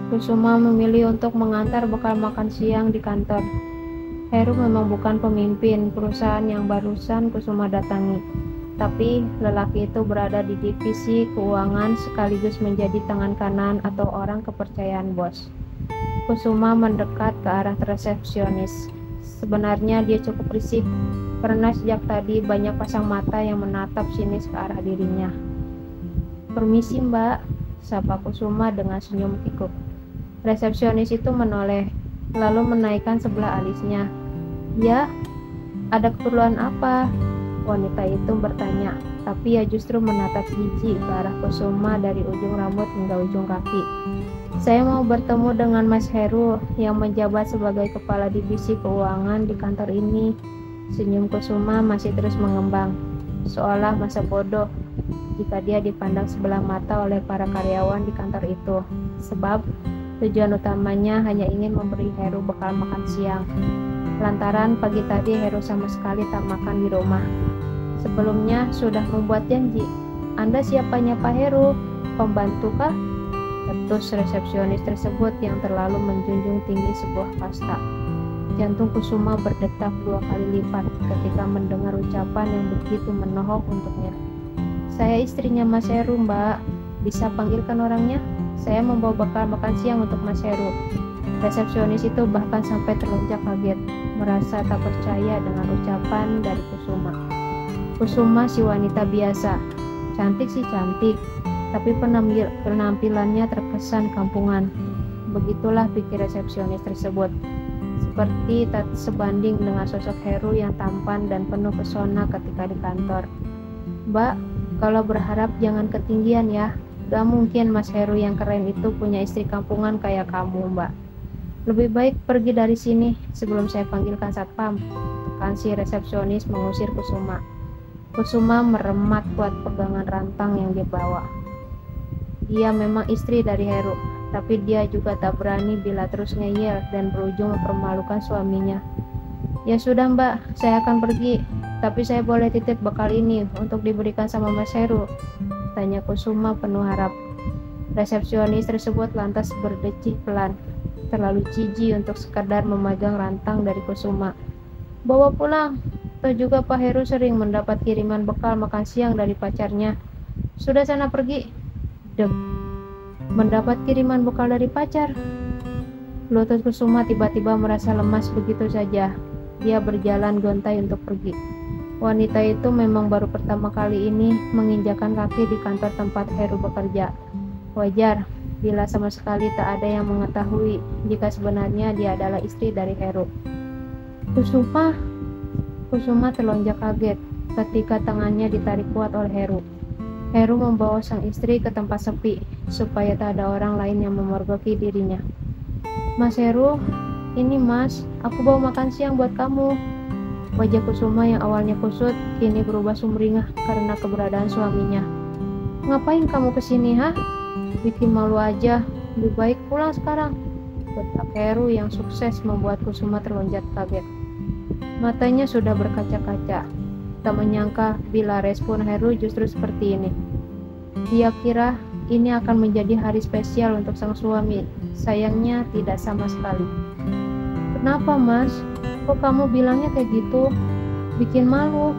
Kusuma memilih untuk mengantar bekal makan siang di kantor. Heru memang bukan pemimpin perusahaan yang barusan Kusuma datangi, tapi lelaki itu berada di divisi keuangan sekaligus menjadi tangan kanan atau orang kepercayaan bos. Kusuma mendekat ke arah resepsionis. Sebenarnya dia cukup risih, karena sejak tadi banyak pasang mata yang menatap sinis ke arah dirinya. "Permisi mbak," sapa Kusuma dengan senyum kikuk. Resepsionis itu menoleh, lalu menaikkan sebelah alisnya. "Ya, ada keperluan apa?" wanita itu bertanya, tapi ia justru menatap jijik ke arah Kusuma dari ujung rambut hingga ujung kaki. "Saya mau bertemu dengan Mas Heru yang menjabat sebagai kepala divisi keuangan di kantor ini." Senyum Kusuma masih terus mengembang, seolah masa bodoh jika dia dipandang sebelah mata oleh para karyawan di kantor itu, sebab tujuan utamanya hanya ingin memberi Heru bekal makan siang. Lantaran pagi tadi Heru sama sekali tak makan di rumah. Sebelumnya sudah membuat janji. "Anda siapanya Pak Heru? Pembantu kah?" Ketus resepsionis tersebut yang terlalu menjunjung tinggi sebuah kasta. Jantung Kusuma berdetak 2 kali lipat ketika mendengar ucapan yang begitu menohok untuknya. "Saya istrinya Mas Heru, Mbak. Bisa panggilkan orangnya? Saya membawa bekal makan siang untuk Mas Heru." Resepsionis itu bahkan sampai terlonjak kaget, merasa tak percaya dengan ucapan dari Kusuma. Kusuma si wanita biasa, cantik sih cantik, tapi penampilannya terkesan kampungan. Begitulah pikir resepsionis tersebut. Seperti tak sebanding dengan sosok Heru yang tampan dan penuh pesona ketika di kantor. "Mbak, kalau berharap jangan ketinggian ya. Gak mungkin Mas Heru yang keren itu punya istri kampungan kayak kamu, Mbak. Lebih baik pergi dari sini sebelum saya panggilkan satpam." Tekan si resepsionis mengusir Kusuma. Kusuma meremat kuat pegangan rantang yang dia bawa. Dia memang istri dari Heru, tapi dia juga tak berani bila terus ngeyel dan berujung mempermalukan suaminya. "Ya sudah Mbak, saya akan pergi, tapi saya boleh titip bekal ini untuk diberikan sama Mas Heru?" tanya Kusuma penuh harap. Resepsionis tersebut lantas berdecih pelan, terlalu jijik untuk sekadar memegang rantang dari Kusuma. "Bawa pulang, toh juga Pak Heru sering mendapat kiriman bekal makan siang dari pacarnya. Sudah sana pergi." Dek, mendapat kiriman bekal dari pacar? Lutut Kusuma tiba-tiba merasa lemas begitu saja. Dia berjalan gontai untuk pergi. Wanita itu memang baru pertama kali ini menginjakan kaki di kantor tempat Heru bekerja. Wajar bila sama sekali tak ada yang mengetahui jika sebenarnya dia adalah istri dari Heru. "Kusuma?" Kusuma terlonjak kaget ketika tangannya ditarik kuat oleh Heru. Heru membawa sang istri ke tempat sepi supaya tak ada orang lain yang memergoki dirinya. "Mas Heru, ini Mas, aku bawa makan siang buat kamu." Wajah Kusuma yang awalnya kusut kini berubah sumringah karena keberadaan suaminya. "Ngapain kamu kesini, ha? Bikin malu aja, lebih baik pulang sekarang." Bentak Heru yang sukses membuat Kusuma terlonjak kaget. Matanya sudah berkaca-kaca. Tak menyangka bila respon Heru justru seperti ini. Dia kira ini akan menjadi hari spesial untuk sang suami. Sayangnya tidak sama sekali. "Kenapa Mas? Kok kamu bilangnya kayak gitu? Bikin malu."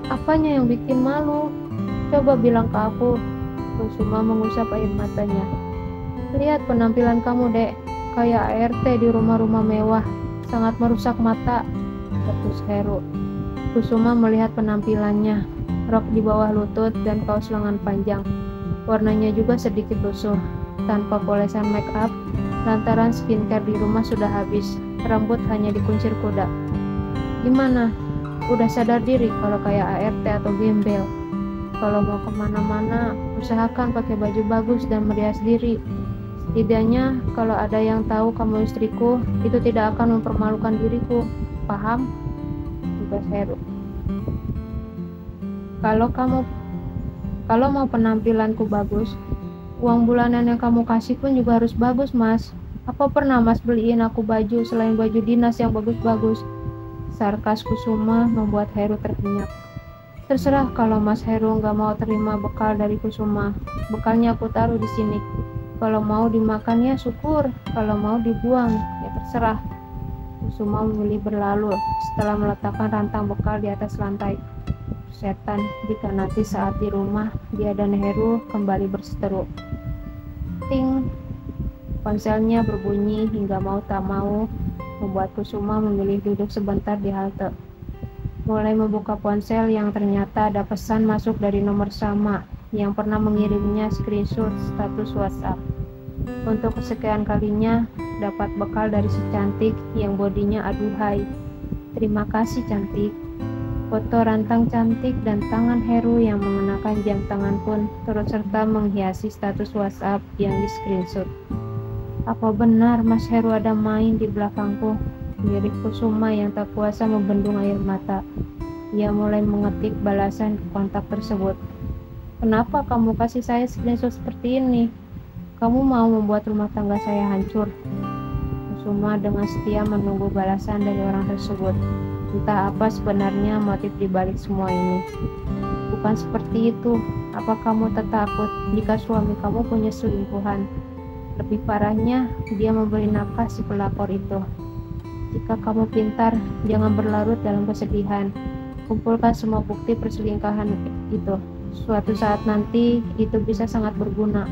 "Apanya yang bikin malu? Coba bilang ke aku." Kusuma mengusap air matanya. "Lihat penampilan kamu dek, kayak ART di rumah-rumah mewah. Sangat merusak mata," ketus Heru. Kusuma melihat penampilannya, rok di bawah lutut dan kaos lengan panjang. Warnanya juga sedikit lusuh, tanpa polesan make up, lantaran skincare di rumah sudah habis, rambut hanya dikuncir kuda. "Gimana? Udah sadar diri kalau kayak ART atau gembel? Kalau mau kemana-mana, usahakan pakai baju bagus dan merias diri. Setidaknya kalau ada yang tahu kamu istriku, itu tidak akan mempermalukan diriku. Paham?" Tugas Heru. Kalau mau penampilanku bagus, uang bulanan yang kamu kasih pun juga harus bagus, Mas. Apa pernah Mas beliin aku baju selain baju dinas yang bagus-bagus?" Sarkas Kusuma membuat Heru terhenyak. "Terserah kalau Mas Heru nggak mau terima bekal dari Kusuma. Bekalnya aku taruh di sini." Kalau mau dimakan ya syukur, kalau mau dibuang ya terserah. Kusuma memilih berlalu setelah meletakkan rantang bekal di atas lantai. Setan, jika nanti saat di rumah dia dan Heru kembali berseteru. Ting, ponselnya berbunyi hingga mau tak mau membuat Kusuma memilih duduk sebentar di halte. Mulai membuka ponsel yang ternyata ada pesan masuk dari nomor sama yang pernah mengirimnya screenshot status WhatsApp. Untuk kesekian kalinya dapat bekal dari si cantik yang bodinya aduhai. Terima kasih cantik. Foto rantang cantik dan tangan Heru yang mengenakan jam tangan pun turut serta menghiasi status WhatsApp yang di screenshot. Apa benar Mas Heru ada main di belakangku? Lirik Kusuma yang tak kuasa membendung air mata. Ia mulai mengetik balasan ke kontak tersebut. Kenapa kamu kasih saya screenshot seperti ini? Kamu mau membuat rumah tangga saya hancur? Kusuma dengan setia menunggu balasan dari orang tersebut. Entah apa sebenarnya motif dibalik semua ini. Bukan seperti itu. Apa kamu tak takut jika suami kamu punya selingkuhan? Lebih parahnya, dia memberi nafkah si pelakor itu. Jika kamu pintar, jangan berlarut dalam kesedihan. Kumpulkan semua bukti perselingkuhan itu. Suatu saat nanti itu bisa sangat berguna.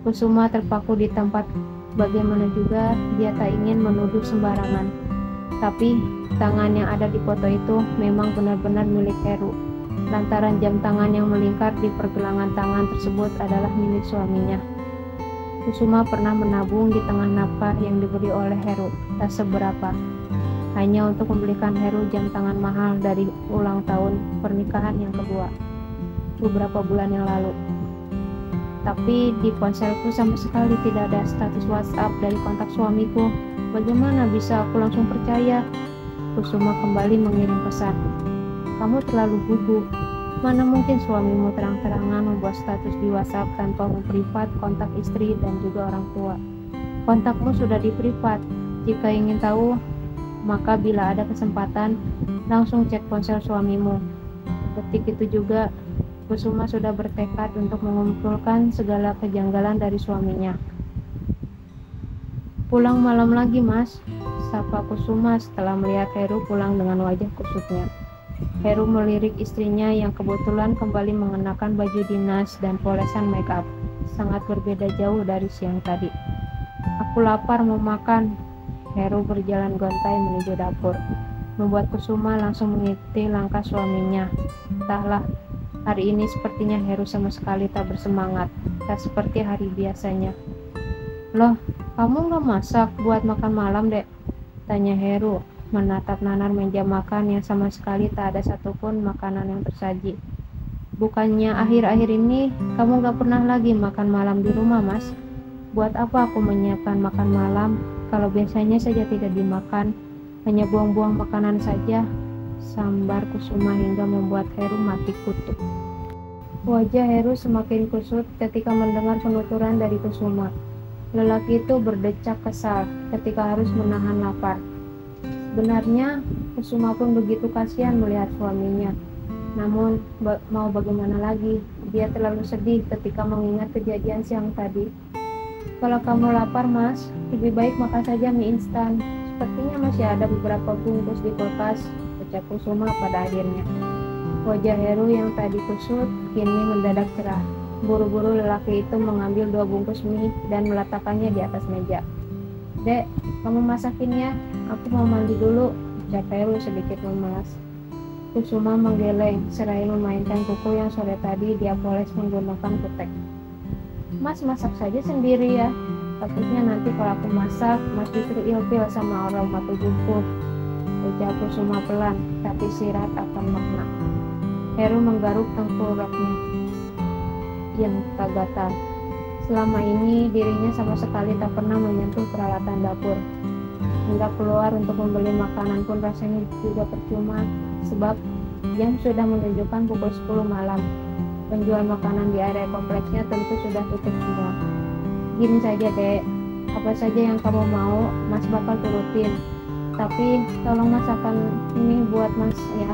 Kusuma terpaku di tempat. Bagaimana juga dia tak ingin menuduh sembarangan. Tapi tangan yang ada di foto itu memang benar-benar milik Heru. Lantaran jam tangan yang melingkar di pergelangan tangan tersebut adalah milik suaminya. Kusuma pernah menabung di tengah nafkah yang diberi oleh Heru, tak seberapa. Hanya untuk membelikan Heru jam tangan mahal dari ulang tahun pernikahan yang kedua, beberapa bulan yang lalu. Tapi di ponselku sama sekali tidak ada status WhatsApp dari kontak suamiku. Bagaimana bisa aku langsung percaya? Kusuma kembali mengirim pesan. Kamu terlalu gugup. Mana mungkin suamimu terang-terangan membuat status di WhatsApp tanpa memprivat kontak istri dan juga orang tua. Kontakmu sudah diprivat. Jika ingin tahu, maka bila ada kesempatan, langsung cek ponsel suamimu. Ketika itu juga, Kusuma sudah bertekad untuk mengumpulkan segala kejanggalan dari suaminya. Pulang malam lagi, Mas, sapa Kusuma setelah melihat Heru pulang dengan wajah kusutnya. Heru melirik istrinya yang kebetulan kembali mengenakan baju dinas dan polesan make up. Sangat berbeda jauh dari siang tadi. Aku lapar, mau makan. Heru berjalan gontai menuju dapur, membuat Kusuma langsung mengikuti langkah suaminya. Entahlah, hari ini sepertinya Heru sama sekali tak bersemangat, tak seperti hari biasanya. Loh, kamu gak masak buat makan malam, Dek? Tanya Heru, menatap nanar meja makan yang sama sekali tak ada satupun makanan yang tersaji. Bukannya akhir-akhir ini kamu gak pernah lagi makan malam di rumah, Mas? Buat apa aku menyiapkan makan malam kalau biasanya saja tidak dimakan, hanya buang-buang makanan saja? Sambar Kusuma hingga membuat Heru mati kutu. Wajah Heru semakin kusut ketika mendengar penuturan dari Kusuma. Lelaki itu berdecak kesal ketika harus menahan lapar. Sebenarnya Kusuma pun begitu kasihan melihat suaminya. Namun mau bagaimana lagi, dia terlalu sedih ketika mengingat kejadian siang tadi. Kalau kamu lapar, Mas, lebih baik makan saja mie instan. Sepertinya masih ada beberapa bungkus di kulkas, ucap Kusuma pada akhirnya. Wajah Heru yang tadi kusut kini mendadak cerah. Buru-buru lelaki itu mengambil 2 bungkus mie dan meletakkannya di atas meja. Dek, kamu masakin ya, aku mau mandi dulu, ucap Heru sedikit memelas. Kusuma menggeleng seraya memainkan kuku yang sore tadi dia poles menggunakan kutek. Mas masak saja sendiri ya, takutnya nanti kalau aku masak Mas justru ilfil sama aroma tubuhku, ucap Kusuma pelan tapi sirat akan makna. Heru menggaruk tengkoraknya yang tak gatal. Selama ini dirinya sama sekali tak pernah menyentuh peralatan dapur. Hingga keluar untuk membeli makanan pun rasanya juga percuma, sebab jam sudah menunjukkan pukul 10 malam. Penjual makanan di area kompleksnya tentu sudah tutup semua. Gini saja, Dek, apa saja yang kamu mau, Mas bakal turutin. Tapi tolong masakan ini buat Mas ya,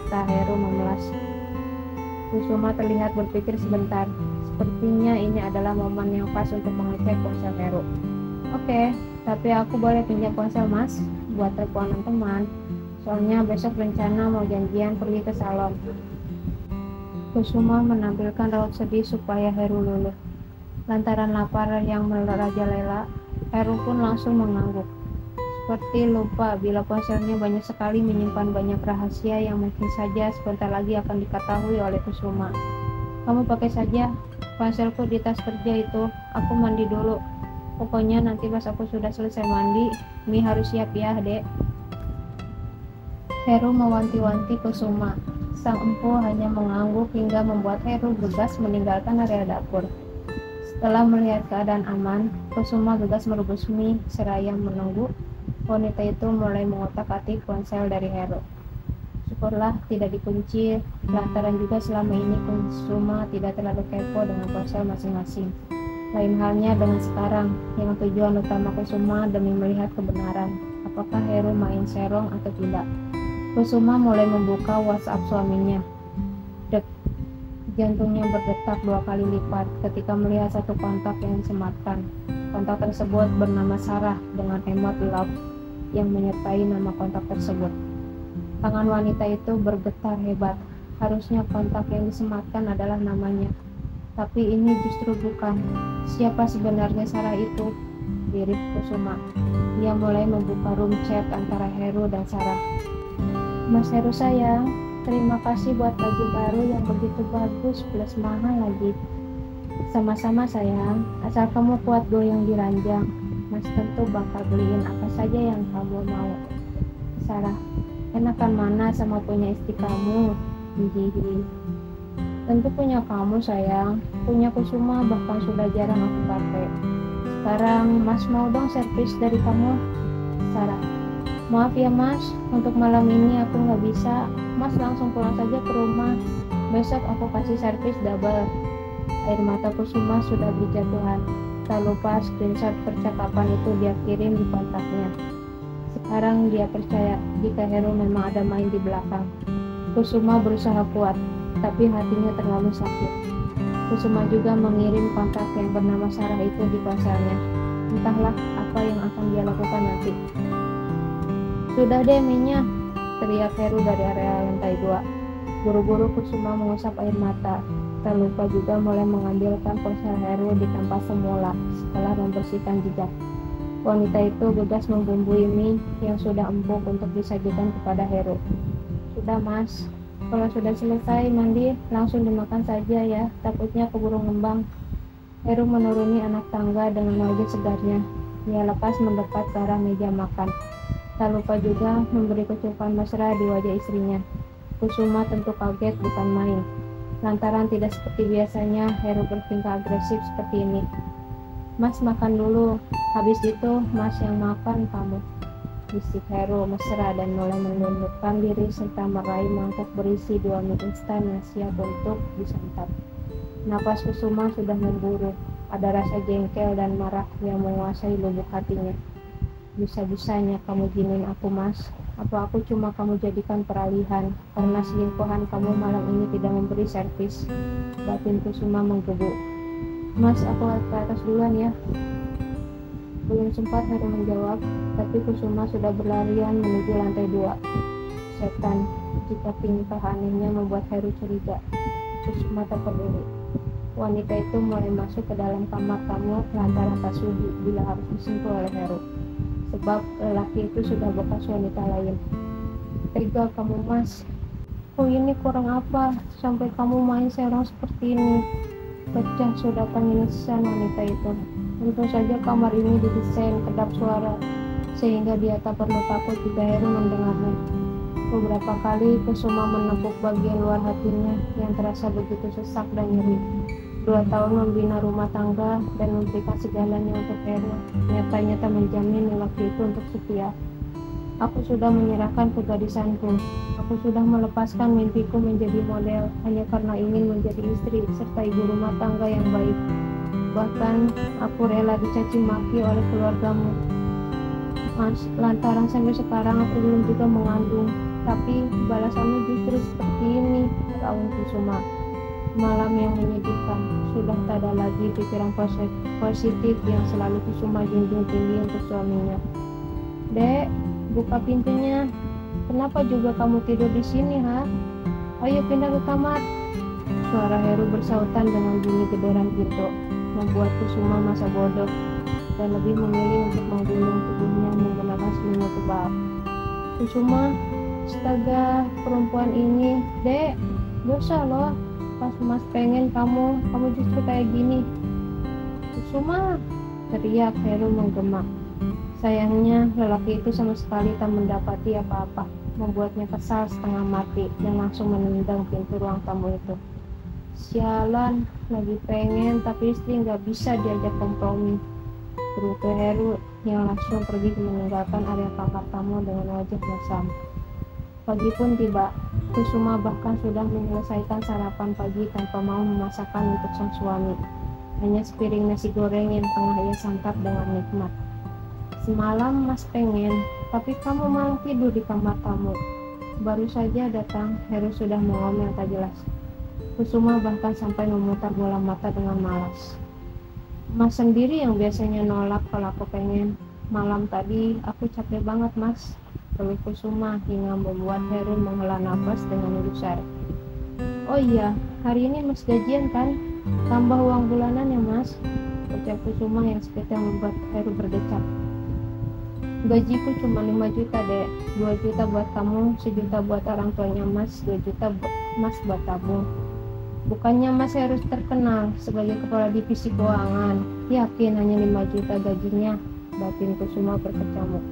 kata Heru memelas. Kusuma terlihat berpikir sebentar. Sepertinya ini adalah momen yang pas untuk mengecek ponsel Heru. Oke, tapi aku boleh pinjam ponsel Mas buat teleponan teman. Soalnya besok rencana mau janjian pergi ke salon. Kusuma menampilkan raut sedih supaya Heru luluh. Lantaran lapar yang merajalela, Heru pun langsung mengangguk. Seperti lupa bila ponselnya banyak sekali menyimpan banyak rahasia yang mungkin saja sebentar lagi akan diketahui oleh Kusuma. Kamu pakai saja ponselku di tas kerja itu, aku mandi dulu. Pokoknya nanti pas aku sudah selesai mandi, Mi harus siap ya, Dek. Heru mewanti-wanti Kusuma. Sang empu hanya mengangguk hingga membuat Heru gegas meninggalkan area dapur. Setelah melihat keadaan aman, Kusuma gegas merebus mie seraya menunggu wanita itu mulai mengotak-atik ponsel dari Heru. Syukurlah tidak dikunci, lantaran juga selama ini Kusuma tidak terlalu kepo dengan ponsel masing-masing. Lain halnya dengan sekarang, yang tujuan utama Kusuma demi melihat kebenaran, apakah Heru main serong atau tidak. Kusuma mulai membuka WhatsApp suaminya. Dek, jantungnya berdetak 2 kali lipat ketika melihat satu kontak yang disematkan. Kontak tersebut bernama Sarah dengan emot love yang menyertai nama kontak tersebut. Tangan wanita itu bergetar hebat. Harusnya kontak yang disematkan adalah namanya. Tapi ini justru bukan. Siapa sebenarnya Sarah itu? Lirik Kusuma. Dia mulai membuka room chat antara Heru dan Sarah. Mas Heru sayang, terima kasih buat baju baru yang begitu bagus plus mahal lagi. Sama-sama sayang, asal kamu kuat goyang di ranjang. Mas tentu bakal beliin apa saja yang kamu mau. Sarah, enakan mana sama punya istri kamu? Hihihi. Tentu punya kamu sayang, punya Kusuma bahkan sudah jarang aku pakai. Sekarang Mas mau dong servis dari kamu. Sarah, maaf ya Mas, untuk malam ini aku nggak bisa. Mas langsung pulang saja ke rumah. Besok aku kasih servis double. Air mata Kusuma sudah berjatuhan. Tak lupa screenshot percakapan itu dia kirim di kontaknya. Sekarang dia percaya jika Heru memang ada main di belakang. Kusuma berusaha kuat, tapi hatinya terlalu sakit. Kusuma juga mengirim kontak yang bernama Sarah itu di ponselnya. Entahlah apa yang akan dia lakukan nanti. Sudah deh minyak, teriak Heru dari area lantai 2. Buru-buru Kusuma mengusap air mata. Tak lupa juga mulai mengambilkan ponsel Heru di tempat semula setelah membersihkan jejak. Wanita itu gegas membumbui mie yang sudah empuk untuk disajikan kepada Heru. Sudah Mas, kalau sudah selesai mandi langsung dimakan saja ya, takutnya keburu ngembang. Heru menuruni anak tangga dengan wajah segarnya. Dia lepas mendekat ke arah meja makan. Tak lupa juga memberi kecupan mesra di wajah istrinya. Kusuma tentu kaget bukan main. Lantaran tidak seperti biasanya Heru bertingkah agresif seperti ini. Mas makan dulu, habis itu Mas yang makan kamu. Bisik Heru mesra dan mulai menundukkan diri serta meraih mangkuk berisi 2 mie instan yang siap untuk disantap. Napas Kusuma sudah memburu. Ada rasa jengkel dan marah yang menguasai lubuk hatinya. Bisa-bisanya kamu giniin aku Mas. Apa aku cuma kamu jadikan peralihan karena selingkuhan kamu malam ini tidak memberi servis? Batin Kusuma menggebu. Mas, aku ke atas duluan ya. Belum sempat Heru menjawab, tapi Kusuma sudah berlarian menuju lantai 2. Setan, jika tingkah anehnya membuat Heru curiga. Kusuma terpeduli. Wanita itu mulai masuk ke dalam kamar tamu lantaran tak sudi bila harus disentuh oleh Heru. Sebab lelaki itu sudah bekas wanita lain. Tega kamu Mas. Oh ini kurang apa sampai kamu main serong seperti ini? Pecah sudah tangisan wanita itu. Tentu saja kamar ini didesain kedap suara sehingga dia tak perlu takut jika Heru mendengarnya. Beberapa kali Kusuma menepuk bagian luar hatinya yang terasa begitu sesak dan nyeri. 2 tahun membina rumah tangga dan memberikan segalanya untuk Heru, nyata-nyata menjamin lelaki itu untuk setia. Aku sudah menyerahkan kegadisanku. Aku sudah melepaskan mimpiku menjadi model hanya karena ingin menjadi istri serta ibu rumah tangga yang baik. Bahkan aku rela dicaci maki oleh keluargamu, Mas, lantaran sampai sekarang aku belum juga mengandung. Tapi balasanmu justru seperti ini, raung Kusuma. Malam yang menyedihkan. sudah tak ada lagi pikiran positif yang selalu Kusuma junjung tinggi untuk suaminya. Dek, buka pintunya. Kenapa juga kamu tidur di sini, ha? Ayo pindah ke kamar. Suara Heru bersautan dengan bunyi gederan pintu, membuat Kusuma masa bodoh dan lebih memilih untuk menggulung tubuhnya menggunakan selimut tebal. Kusuma, astaga, perempuan ini. Dek, dosa loh. Pas Mas pengen kamu justru kayak gini. Kusuma, teriak Heru menggema. Sayangnya lelaki itu sama sekali tak mendapati apa-apa, membuatnya kesal setengah mati dan langsung menendang pintu ruang tamu itu. Sialan, lagi pengen tapi istri nggak bisa diajak kompromi. Berutu Heru yang langsung pergi meninggalkan area kamar tamu dengan wajah masam. Pagi pun tiba. Kusuma bahkan sudah menyelesaikan sarapan pagi tanpa mau memasakkan untuk sang suami. Hanya sepiring nasi goreng yang tengah ia santap dengan nikmat. Semalam Mas pengen, tapi kamu malah tidur di kamar tamu. Baru saja datang, Heru sudah mengomel tak jelas. Kusuma bahkan sampai memutar bola mata dengan malas. Mas sendiri yang biasanya nolak kalau aku pengen. Malam tadi aku capek banget, Mas. Keluh Kusuma hingga membuat Heru menghela nafas dengan gusar. Oh iya, hari ini Mas gajian kan? Tambah uang bulanan ya, Mas? Ucap Kusuma yang seketika membuat Heru berdecak. Gajiku cuma 5 juta, Dek. 2 juta buat kamu, 1 juta buat orang tuanya Mas, 2 juta Mas buat tabung. Bukannya Mas harus terkenal sebagai kepala divisi keuangan. Yakin hanya 5 juta gajinya? Batin Kusuma berkecamuk.